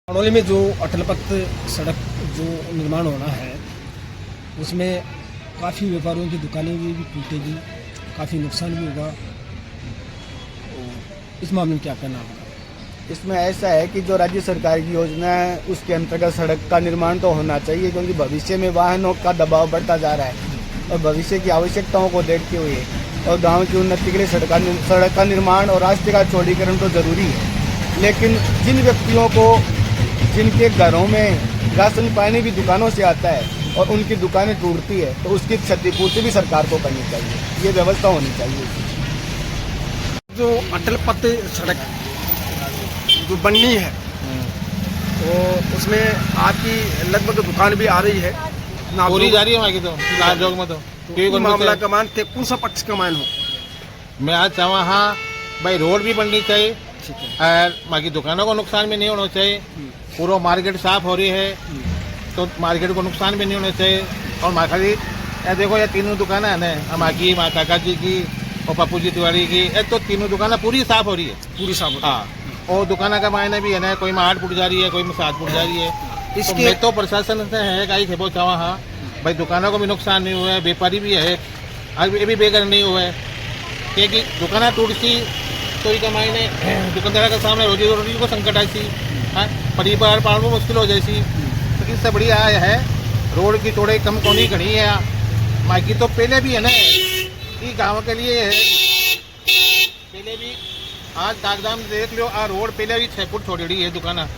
करौली में जो अटल पथ सड़क जो निर्माण होना है उसमें काफ़ी व्यापारियों की दुकानें भी टूटेगी, काफ़ी नुकसान भी होगा। इस मामले में क्या कहना होगा? इसमें ऐसा है कि जो राज्य सरकार की योजना है उसके अंतर्गत सड़क का निर्माण तो होना चाहिए, क्योंकि भविष्य में वाहनों का दबाव बढ़ता जा रहा है और भविष्य की आवश्यकताओं को देखते हुए और गांव की उन्नति के लिए सड़क का निर्माण और रास्ते का चौड़ीकरण तो ज़रूरी है। लेकिन जिन व्यक्तियों को जिनके घरों में राशन पानी भी दुकानों से आता है और उनकी दुकानें टूटती है तो उसकी क्षतिपूर्ति भी सरकार को करनी चाहिए, ये व्यवस्था होनी चाहिए। जो अटल पथ सड़क जो बननी है तो उसमें आपकी लगभग दुकान भी आ रही है, पूरी जा रही है वहाँ की तो नापजोग में तो मामला कमान थे कौन सा पक्ष कमान हो? मैं आज चाहूँ हाँ भाई रोड भी बननी चाहिए ठीक है। और बाकी दुकानों को नुकसान भी नहीं होना चाहिए। पूरा मार्केट साफ हो रही है तो मार्केट को नुकसान भी नहीं होना चाहिए। और माँ खाली देखो ये तीनों दुकानें है ना, माँ की, माँ काका जी की और पप्पू जी तिवारी की, तो तीनों दुकानें पूरी साफ हो रही है, पूरी साफ हाँ। और दुकाना का मायने भी है ना, कोई में 8 फुट जा रही है, कोई में 7 फुट जा रही है। इसके मैं तो प्रशासन से है कि थे बहुत चावा हाँ भाई दुकानों को भी नुकसान नहीं हुआ है, व्यापारी भी है आज ये भी बेघर नहीं हुआ है, क्योंकि दुकाना टूटती तो ये मायने दुकानदार के सामने रोजी रोटी को संकट आई, हाँ, परिवार पालना मुश्किल हो जाती। तो इससे बढ़िया है रोड की थोड़ी कम कोनी घनी है बाकी तो पहले भी है ना, ये गाँव के लिए है। पहले भी आज कागजाम देख लो, आ रोड पहले भी 6 फुट छोड़ी है दुकाना,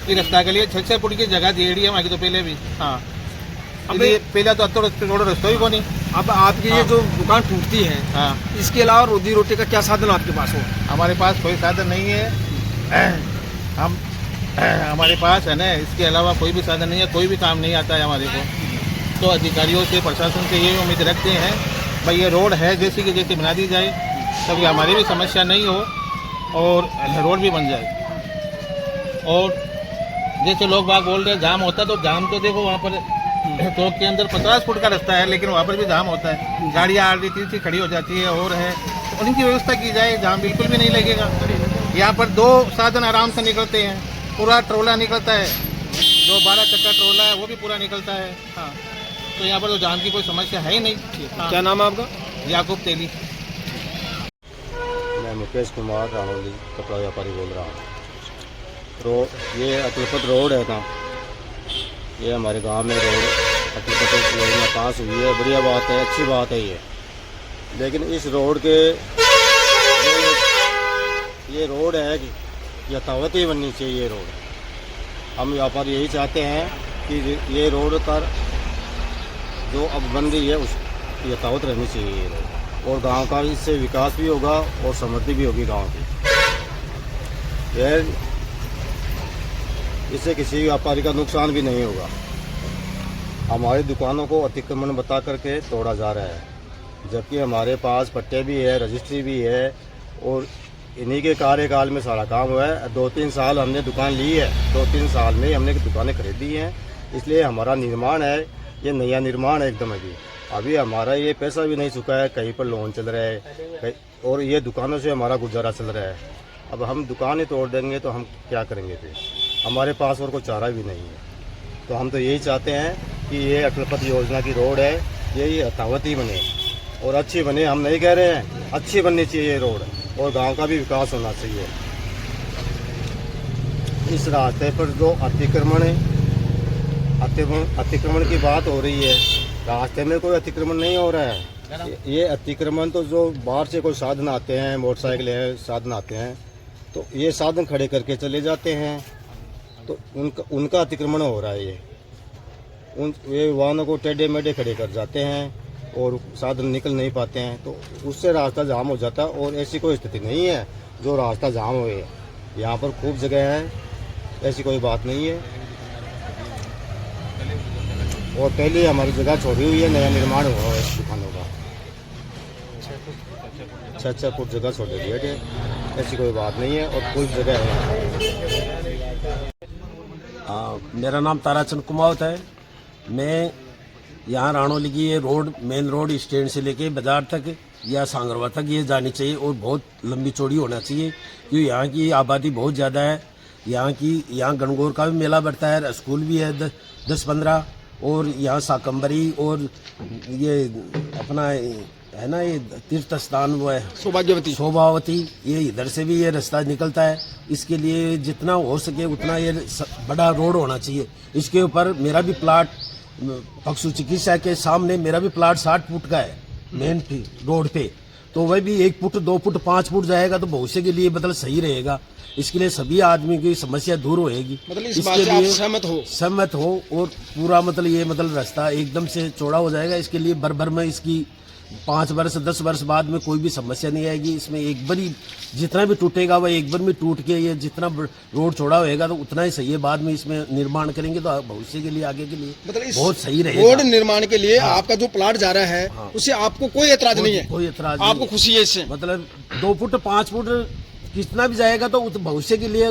ये रास्ता के लिए 6 फुट की जगह दे रही है वहाँ की तो पहले भी, हाँ। अभी पहले तो थोड़ा रास्ता ही को नहीं। अब आपकी ये जो दुकान टूटती है, हाँ, इसके अलावा रोजी रोटी का क्या साधन आपके पास हो? हमारे पास कोई साधन नहीं है। हम हमारे पास है ना, इसके अलावा कोई भी साधन नहीं है, कोई भी काम नहीं आता है हमारे को। तो अधिकारियों से प्रशासन से ये उम्मीद रखते हैं भाई ये रोड है जैसी कि जैसे बना दी जाए तभी हमारी भी समस्या नहीं हो और रोड भी बन जाए। और जैसे लोग बाग बोल रहे हैं जाम होता है, तो जाम तो देखो वहाँ पर चौक के अंदर 50 फुट का रास्ता है लेकिन वहाँ पर भी जाम होता है, गाड़ियाँ आ रही थी खड़ी हो जाती है और है, तो उनकी व्यवस्था की जाए, जाम बिल्कुल भी नहीं लगेगा। यहाँ पर 2 साधन आराम से निकलते हैं, पूरा ट्रोला निकलता है, जो 12 चक्का ट्रोला है वो भी पूरा निकलता है, हाँ। तो यहाँ पर तो जाम की कोई समस्या है ही नहीं। हाँ। क्या नाम है आपका? याकूब तेली। मैं मुकेश कुमार रानौली कपड़ा व्यापारी बोल रहा हूँ। ये अटलपथ रोड है ना, ये हमारे गांव में रोड अटलपथ योजना पास हुई है, बढ़िया बात है, अच्छी बात है ये। लेकिन इस रोड के ये रोड है कि यथावत ही बननी चाहिए ये रोड। हम व्यापारी यही चाहते हैं कि ये रोड पर जो अब बन रही है उस यथावत रहनी चाहिए ये रोड, और गांव का इससे विकास भी होगा और समृद्धि भी होगी गांव की। इससे किसी व्यापारी का नुकसान भी नहीं होगा। हमारी दुकानों को अतिक्रमण बता करके तोड़ा जा रहा है, जबकि हमारे पास पट्टे भी है, रजिस्ट्री भी है और इन्हीं के कार्यकाल में सारा काम हुआ है। 2-3 साल हमने दुकान ली है, 2-3 साल में हमने दुकानें खरीदी हैं, इसलिए हमारा निर्माण है, ये नया निर्माण है एकदम। अभी हमारा ये पैसा भी नहीं चुका है, कहीं पर लोन चल रहा है और ये दुकानों से हमारा गुजारा चल रहा है। अब हम दुकानें तोड़ देंगे तो हम क्या करेंगे फिर? हमारे पास और कोई चारा भी नहीं है। तो हम तो यही चाहते हैं कि ये अटलपथ योजना की रोड है ये यथावत ही बने और अच्छी बने। हम नहीं कह रहे हैं, अच्छी बननी चाहिए ये रोड और गांव का भी विकास होना चाहिए। इस रास्ते पर जो अतिक्रमण है, अतिक्रमण की बात हो रही है, रास्ते में कोई अतिक्रमण नहीं हो रहा है। ये अतिक्रमण तो जो बाहर से कोई साधन आते हैं, मोटरसाइकिल है, साधन आते हैं, तो ये साधन खड़े करके चले जाते हैं, तो उनका अतिक्रमण हो रहा है। ये वाहनों को टेढ़े मेढ़े खड़े कर जाते हैं और साधन निकल नहीं पाते हैं, तो उससे रास्ता जाम हो जाता है। और ऐसी कोई स्थिति नहीं है जो रास्ता जाम हुए, यहाँ पर खूब जगह है, ऐसी कोई बात नहीं है। और पहले हमारी जगह छोड़ी हुई है, नया निर्माण हुआ है इस दुकानों का, 6 फुट जगह छोड़ दी है, ऐसी कोई बात नहीं है और कुछ जगह है। मेरा नाम ताराचंद कुमावत है। मैं यहाँ रानौली की ये रोड, मेन रोड स्टैंड से लेके बाजार तक या सांगरवा तक ये जानी चाहिए और बहुत लंबी चौड़ी होना चाहिए, क्योंकि यहाँ की आबादी बहुत ज़्यादा है। यहाँ गणगौर का भी मेला बढ़ता है, स्कूल भी है 10-15, और यहाँ शाकंबरी और ये अपना है ना ये तीर्थ स्थान वो है शोभावती, ये इधर से भी ये रास्ता निकलता है। इसके लिए जितना हो सके उतना ये बड़ा रोड होना चाहिए। इसके ऊपर मेरा भी प्लाट पशु चिकित्सा के सामने मेरा भी प्लाट 60 फुट का है मेन रोड पे, तो वह भी 1 फुट 2 फुट 5 फुट जाएगा तो भविष्य के लिए मतलब सही रहेगा। इसके लिए सभी आदमी की समस्या दूर होएगी। मतलब इस इसके बात से आप लिए सहमत हो? और पूरा मतलब ये मतलब रास्ता एकदम से चौड़ा हो जाएगा। इसके लिए भर में इसकी 5 वर्ष 10 वर्ष बाद में कोई भी समस्या नहीं आएगी। इसमें एक बार ही जितना भी टूटेगा वह एक बार में टूट के ये जितना रोड चौड़ा होएगा तो उतना ही सही है। बाद में इसमें निर्माण करेंगे तो भविष्य के लिए आगे के लिए मतलब बहुत सही रहेगा। रोड निर्माण के लिए आपका जो प्लाट जा रहा है उससे आपको कोई एतराज नहीं है? कोई एतराज आपको खुशी है इससे? मतलब 2 फुट 5 फुट कितना भी जाएगा तो भविष्य के लिए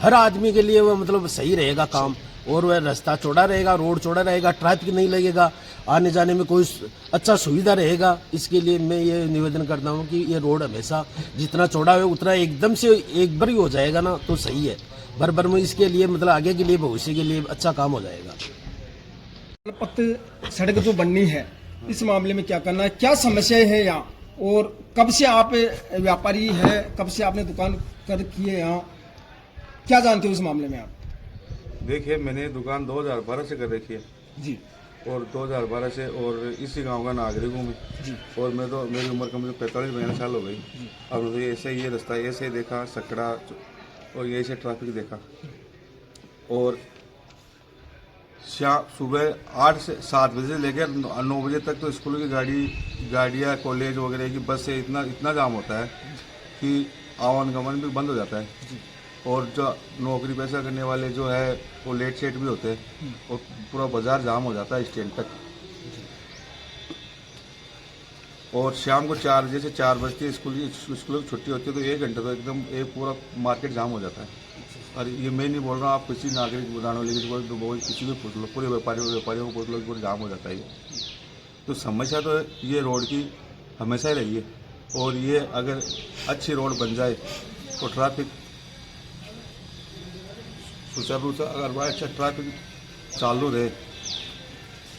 हर आदमी के लिए वो मतलब सही रहेगा काम, और वह रास्ता चौड़ा रहेगा, रोड चौड़ा रहेगा, ट्रैफिक नहीं लगेगा, आने जाने में कोई अच्छा सुविधा रहेगा। इसके लिए मैं ये निवेदन करता हूँ कि ये रोड हमेशा जितना चौड़ा हो उतना एकदम से एक बार ही हो जाएगा ना तो सही है। भर में इसके लिए मतलब आगे के लिए भविष्य के लिए अच्छा काम हो जाएगा। पत्त सड़क जो बननी है इस मामले में क्या करना है, क्या समस्याएं हैं यहाँ, और कब से आप व्यापारी है, कब से आपने दुकान कर की है यहाँ, क्या जानते हो इस मामले में आप? देखिए, मैंने दुकान 2012 से कर रखी है जी, और 2012 से, और इसी गांव का नागरिक हूँ मैं जी। और मैं तो मेरी उम्र कम से 45-52 साल हो गई। अब तो ऐसे ये रास्ता ऐसे देखा सकड़ा और ये ऐसे ट्रैफिक देखा, और सुबह 8 से 7 बजे से लेकर 9 बजे तक तो स्कूल की गाड़ियाँ कॉलेज वगैरह की बस से इतना जाम होता है कि आवागमन भी बंद हो जाता है। और जो नौकरी पैसा करने वाले जो है वो लेट सेट भी होते हैं और पूरा बाजार जाम हो जाता है स्टैंड तक। और शाम को 4 बजे से 4 बजे स्कूल की छुट्टी होती है तो 1 घंटे तो एकदम एक पूरा मार्केट जाम हो जाता है। और ये मैं नहीं बोल रहा हूँ, आप किसी नागरिक बुलाने वाले किसी भी पूछ लो, पूरे व्यापारियों को पूछ लो, पूरा जाम हो जाता है। तो समस्या तो ये रोड की हमेशा ही रही है, और ये अगर अच्छी रोड बन जाए तो ट्रैफिक सुचारू रूप से अगर बड़ा अच्छा ट्रैफिक चालू रहे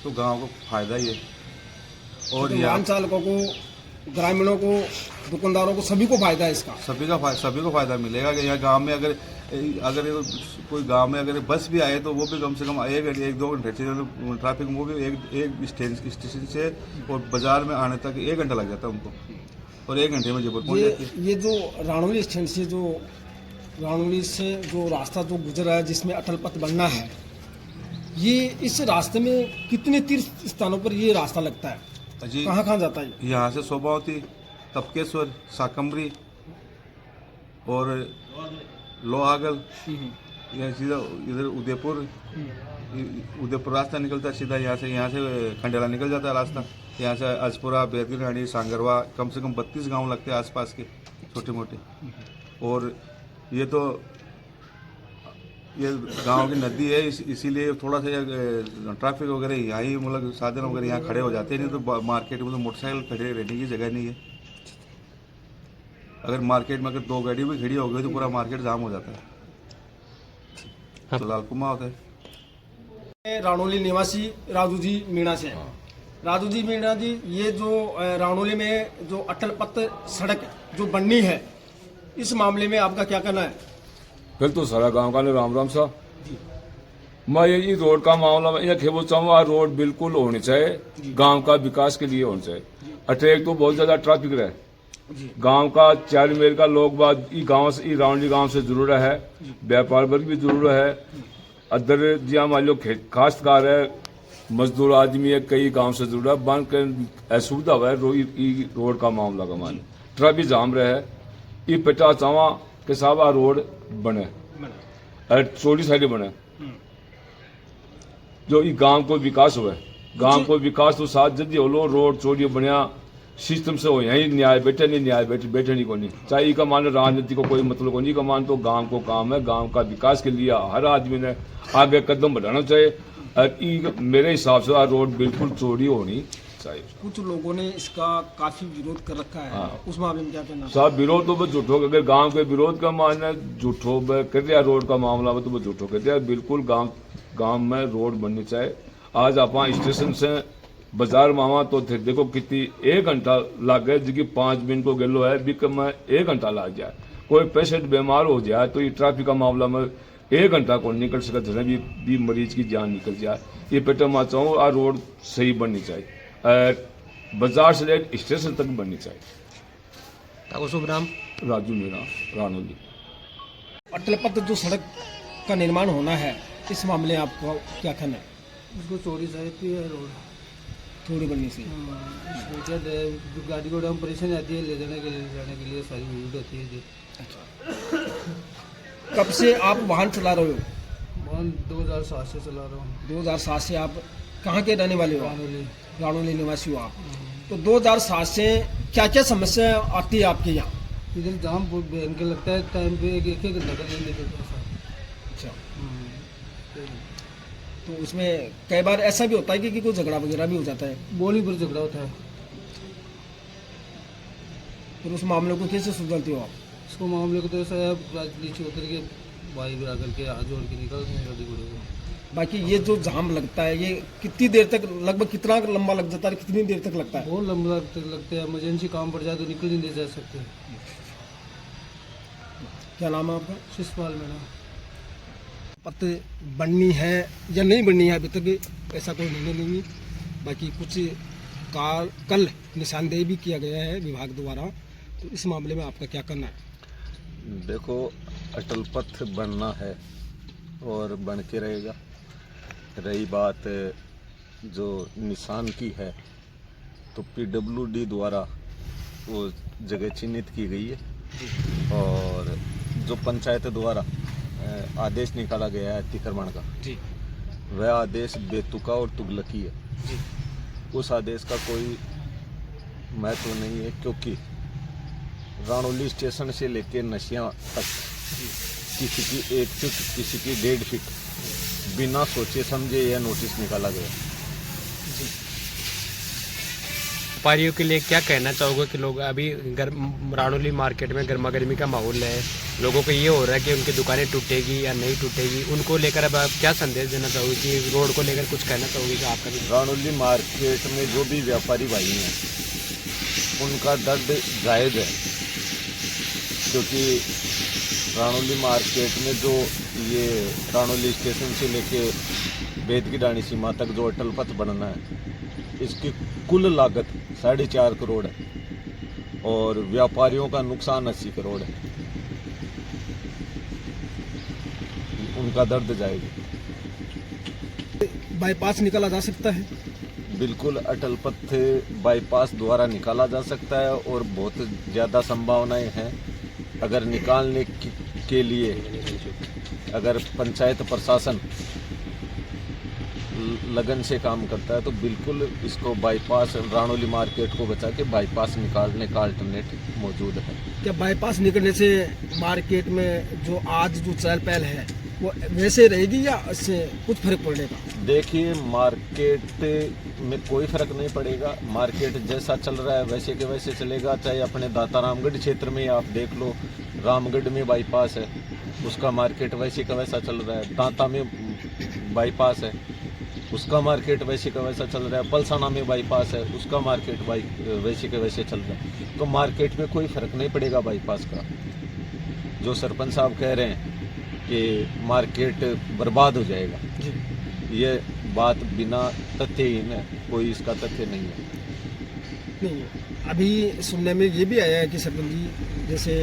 तो गांव को फायदा ही है। और वाहन चालकों को, ग्रामीणों को, दुकानदारों को, सभी को फायदा है इसका। सभी को फायदा मिलेगा कि यहाँ गांव में अगर कोई गांव में अगर बस भी आए तो वो भी कम से कम 1-2 घंटे ट्रैफिक, वो भी एक स्टेशन से और बाजार में आने तक 1 घंटा लग जाता है उनको, और 1 घंटे में जयपुर पहुँच जाती है। ये जो राणौली स्टैंड से राणौली से जो रास्ता जो गुजर रहा है जिसमें अटल पथ बनना है, ये इस रास्ते में कितने तीर्थ स्थानों पर ये रास्ता लगता है जी? कहाँ जाता है? यहाँ से शोभावती, तपकेश्वर, शाकंबरी और लोहागल, यहाँ सीधा इधर उदयपुर रास्ता निकलता है सीधा। यहाँ से खंडेला निकल जाता है रास्ता। यहाँ से अजपुरा, बेदगिरहाड़ी, सांगरवा, कम से कम 32 गांव लगते हैं आसपास के छोटे मोटे। और ये तो ये गांव की नदी है, इसीलिए थोड़ा सा ट्रैफिक वगैरह यहाँ ही मतलब साधन वगैरह यहाँ खड़े हो जाते हैं। नहीं तो मार्केट में तो मोटरसाइकिल खड़े रहने की जगह नहीं है। अगर मार्केट में अगर 2 गाड़ी भी खड़ी हो गई तो पूरा मार्केट जाम हो जाता है। तो लाल कुमार होता है। राणौली निवासी राजू जी मीणा से। राजू जी मीणा जी, ये जो राणौली में जो अटल पथ सड़क जो बननी है इस मामले में आपका क्या कहना है? फिर तो सारा गांव का राम सा मैं ये रोड का मामला में यह चाहूँगा, रोड बिल्कुल होनी चाहिए, गांव का विकास के लिए होनी चाहिए। अटैक तो बहुत ज्यादा ट्रैफिक रहे गांव का 4 मेल का लोग बाद गांव से रावणी गांव से जरूर है, व्यापार वर्ग भी जरूर है, अदर जिया मान लो खासकार है, मजदूर आदमी है, कई गांव से जरूर है। बन कर असुविधा है रोड का मामला का मान ट्रैफिक जाम रहे ये पेटा चावा के साहब आ रोड बने और चौड़ी साइड बने जो ये गांव को विकास हुआ। गांव को विकास तो साथ जल्दी हो लो, रोड चौड़ी बनया सिस्टम से हो, यही न्याय बैठे नहीं को नहीं चाहिए का मान राजनीति को कोई मतलब को नहीं का मान। तो गांव को काम है, गांव का विकास के लिए हर आदमी ने आगे कदम बढ़ाना चाहिए। और मेरे हिसाब से रोड बिल्कुल चौड़ी होनी चाहिए। कुछ लोगों ने इसका काफी विरोध कर रखा है, हाँ। उस मामले में क्या कहना? साहब विरोध तो बस झूठो, अगर गांव के विरोध का मानना झूठो कर दिया, रोड का मामला में तो बस झूठो कर दिया। बिल्कुल गांव में रोड बननी चाहिए। आज आप स्टेशन से बाजार मामा तो थे, देखो कितनी 1 घंटा लग गए, जिसकी 5 मिनट को गेलो है भी कम 1 घंटा लग जाए। कोई पेशेंट बीमार हो जाए तो ये ट्रैफिक का मामला में 1 घंटा को निकल सका, जैसे भी मरीज की जान निकल जाए। ये पेटर मैं चाहूँ आ रोड सही बननी चाहिए, बाजार से लेकर स्टेशन तक बननी चाहिए। शुभ नाम राजू मीणा, रानोली। अटल पथ जो सड़क का निर्माण होना है, इस मामले में आपको क्या कहना है? उसको चोरी साहित्य है रोड, थोड़ी बननी से क्या गाड़ी को परेशानी आती है ले जाने के लिए सारी भीड़ होती है जी। कब से आप वाहन चला रहे हो? मैं 2007 से चला रहा हूँ। 2007 से। आप कहाँ के रहने वाले हो? रानोली। रानोली निवासी हो आप। तो 2007 से क्या क्या समस्या आती है आपके यहाँ? इधर जाम भयंकर लगता है, टाइम पे एक घंटा का नहीं निकलता सर। अच्छा, तो उसमें कई बार ऐसा भी होता है कि कोई झगड़ा वगैरह भी हो जाता है? बोली पर झगड़ा होता है। फिर उस मामले को कैसे सुलझाते हो आप? इसको मामले को तो ऐसा है, नीचे उतर के भाई भी आकर के हाथ जोड़ के निकलते हैं गाड़ी घोड़े को। बाकी ये जो जाम लगता है, ये कितनी देर तक, लगभग कितना लंबा लग जाता है, कितनी देर तक लगता है? बहुत लंबा लगता है, इमरजेंसी काम पड़ जाए तो निकल नहीं जा सकते। क्या नाम है आपका? शिशपाल मेरा। पथ बननी है या नहीं बननी है, अभी तक ऐसा कोई निर्णय नहीं है। बाकी कुछ कल निशानदेही भी किया गया है विभाग द्वारा, तो इस मामले में आपका क्या करना है? देखो, अटल पथ बनना है और बन के रहेगा। रही बात जो निशान की है, तो PWD द्वारा वो जगह चिन्हित की गई है और जो पंचायत द्वारा आदेश निकाला गया है अतिक्रमण का जी, वह आदेश बेतुका और तुगलकी है जी। उस आदेश का कोई महत्व नहीं है, क्योंकि रानोली स्टेशन से लेकर नशिया तक किसी की 1 फीट, किसी की 1.5 फीट बिना सोचे समझे यह नोटिस निकाला गया। व्यापारियों के लिए क्या कहना चाहोगे कि लोग अभी रानोली मार्केट में गर्मा गर्मी का माहौल है, लोगों को ये हो रहा है कि उनकी दुकानें टूटेगी या नहीं टूटेगी, उनको लेकर अब आप क्या संदेश देना चाहोगे कि रोड को लेकर कुछ कहना चाहोगे कि आपका भी? रानोली मार्केट में जो भी व्यापारी भाई हैं उनका दर्द जायज़ है, क्योंकि रानोली मार्केट में जो ये रानोली स्टेशन से लेके बेद की डाणी सीमा तक जो अटल पथ बनना है, इसकी कुल लागत 4.5 करोड़ है और व्यापारियों का नुकसान 80 करोड़ है। उनका दर्द जाएगा। बाईपास निकाला जा सकता है? बिल्कुल, अटल पथ बाईपास द्वारा निकाला जा सकता है और बहुत ज़्यादा संभावनाएं हैं। अगर निकालने के लिए अगर पंचायत प्रशासन लगन से काम करता है तो बिल्कुल इसको बाईपास, रानोली मार्केट को बचा के बाईपास निकालने का अल्टरनेट मौजूद है। क्या बाईपास निकलने से मार्केट में जो आज जो चहल पहल है वो वैसे रहेगी या इससे कुछ फर्क पड़ेगा? देखिए, मार्केट में कोई फर्क नहीं पड़ेगा। मार्केट जैसा चल रहा है वैसे के वैसे चलेगा। चाहे अपने दाता रामगढ़ क्षेत्र में आप देख लो, रामगढ़ में बाईपास है, उसका मार्केट वैसे का वैसा चल रहा है। दांता में बाईपास है, उसका मार्केट वैसे का वैसा चल रहा है। पलसाना में बाईपास है, उसका मार्केट वैसे के वैसे चल रहा है। तो मार्केट में कोई फर्क नहीं पड़ेगा बाईपास का। जो सरपंच साहब कह रहे हैं कि मार्केट बर्बाद हो जाएगा, ये बात बिना तथ्यहीन है, कोई इसका तथ्य नहीं है। नहीं, अभी सुनने में ये भी आया है कि सरपंच जी, जैसे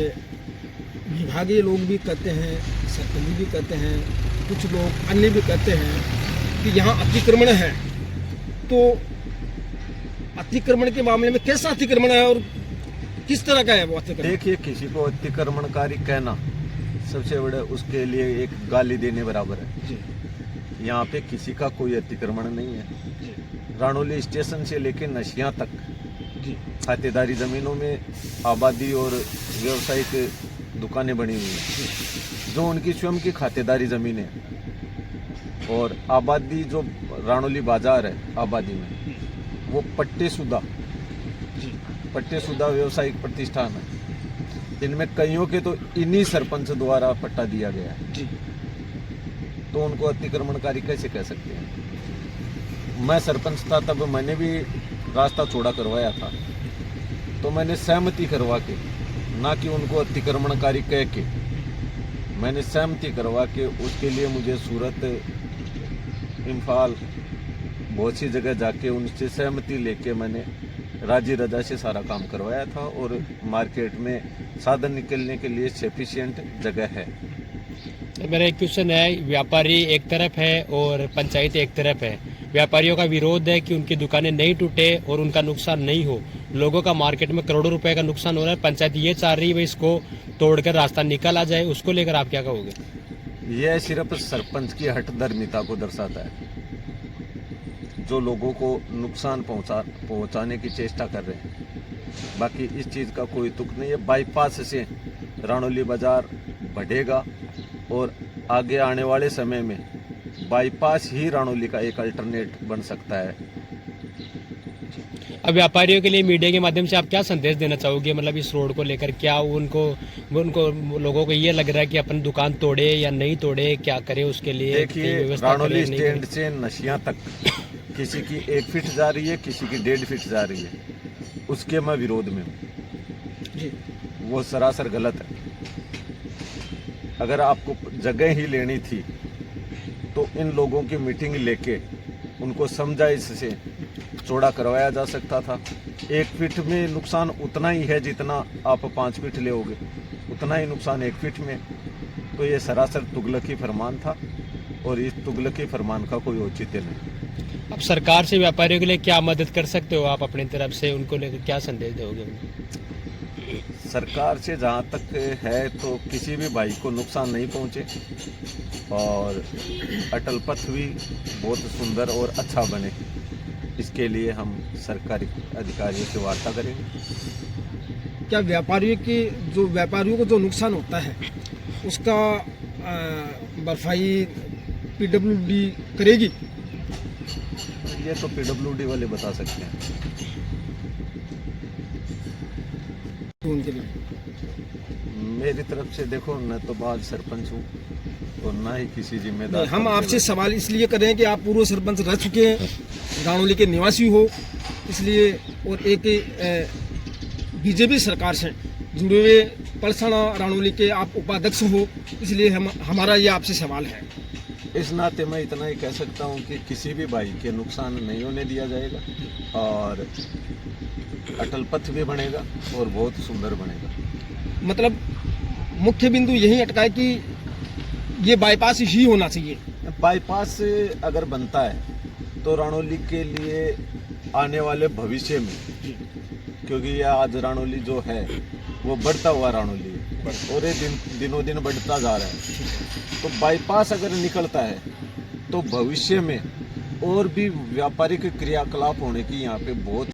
विभागीय लोग भी कहते हैं, सरपंच भी कहते हैं, कुछ लोग अन्य भी कहते हैं कि यहाँ अतिक्रमण है। तो अतिक्रमण के मामले में कैसा अतिक्रमण है और किस तरह का है वो अतिक्रमण? देखिए, किसी को अतिक्रमणकारी कहना सबसे बड़ा उसके लिए एक गाली देने बराबर है। जी, यहाँ पे किसी का कोई अतिक्रमण नहीं है। रानोली स्टेशन से लेकर नशिया तक जी, खातेदारी ज़मीनों में आबादी और व्यावसायिक दुकानें बनी हुई हैं, जो उनकी स्वयं की खातेदारी ज़मीनें हैं। और आबादी जो रानोली बाजार है आबादी में, वो पट्टेशुदा व्यावसायिक प्रतिष्ठान है। इनमें कईयों के तो इन्हीं सरपंच द्वारा पट्टा दिया गया है, तो उनको अतिक्रमणकारी कैसे कह सकते हैं? मैं सरपंच था तब मैंने भी रास्ता चौड़ा करवाया था, तो मैंने सहमति करवा के, ना कि उनको अतिक्रमणकारी कह के, मैंने सहमति करवा के उसके लिए मुझे सूरत, इम्फाल बहुत सी जगह जाके उनसे सहमति लेके मैंने राजी रजा से सारा काम करवाया था। और मार्केट में साधन निकलने के लिए सफिशिएंट जगह है। मेरा एक क्वेश्चन है, व्यापारी एक तरफ है और पंचायत एक तरफ है। व्यापारियों का विरोध है कि उनकी दुकानें नहीं टूटे और उनका नुकसान नहीं हो। लोगों का मार्केट में करोड़ों रुपए का नुकसान हो रहा है। पंचायत ये चाह रही है इसको तोड़कर रास्ता निकल आ जाए, उसको लेकर आप क्या कहोगे? यह सिर्फ सरपंच की हठधर्मिता को दर्शाता है, जो लोगों को नुकसान पहुंचाने की चेष्टा कर रहे हैं। बाकी इस चीज़ का कोई तुक नहीं है। बाईपास से राणौली बाजार बढ़ेगा और आगे आने वाले समय में बाईपास ही राणौली का एक अल्टरनेट बन सकता है। अब व्यापारियों के लिए मीडिया के माध्यम से आप क्या संदेश देना चाहोगे? मतलब इस रोड को लेकर क्या उनको लोगों को ये लग रहा है कि अपन दुकान तोड़े या नहीं तोड़े, क्या करे उसके लिए? देखिए, राणौली स्टैंड से नशिया तक किसी की 1 फीट जा रही है, किसी की 1.5 फीट जा रही है, उसके मैं विरोध में हूँ। वो सरासर गलत है। अगर आपको जगह ही लेनी थी तो इन लोगों की मीटिंग लेके उनको समझाइश चौड़ा करवाया जा सकता था। 1 फीट में नुकसान उतना ही है जितना आप 5 फीट लेओगे, उतना ही नुकसान 1 फीट में। तो ये सरासर तुगलकी फरमान था और इस तुगलकी फरमान का कोई औचित्य नहीं। अब सरकार से व्यापारियों के लिए क्या मदद कर सकते हो आप अपनी तरफ से? उनको लेकर क्या संदेश दोगे? सरकार से जहाँ तक है तो किसी भी भाई को नुकसान नहीं पहुँचे और अटल पथ भी बहुत सुंदर और अच्छा बने, इसके लिए हम सरकारी अधिकारियों से वार्ता करेंगे। क्या व्यापारियों को जो नुकसान होता है उसका भरपाई पीडब्ल्यूडी करेगी? ये तो पीडब्ल्यूडी वाले बता सकते हैं। उनके लिए मेरी तरफ से देखो, मैं तो बाद सरपंच हूँ और ना ही किसी जिम्मेदार। हम आपसे सवाल इसलिए कर रहे हैं कि आप पूर्व सरपंच रह चुके हैं, राणौली के निवासी हो, इसलिए, और एक बीजेपी सरकार से जुड़े हुए पलसाना राणौली के आप उपाध्यक्ष हो, इसलिए हमारा ये आपसे सवाल है। इस नाते मैं इतना ही कह सकता हूँ कि किसी भी भाई के नुकसान नहीं होने दिया जाएगा और अटल पथ भी बनेगा और बहुत सुंदर बनेगा। मतलब मुख्य बिंदु यही अटका है कि ये बाईपास ही होना चाहिए। बाईपास अगर बनता है तो राणौली के लिए आने वाले भविष्य में, क्योंकि ये आज राणौली जो है वो बढ़ता हुआ राणौली है और ये दिनों दिन बढ़ता जा रहा है, तो बाईपास अगर निकलता है तो भविष्य में और भी व्यापारिक क्रियाकलाप होने की यहाँ पे बहुत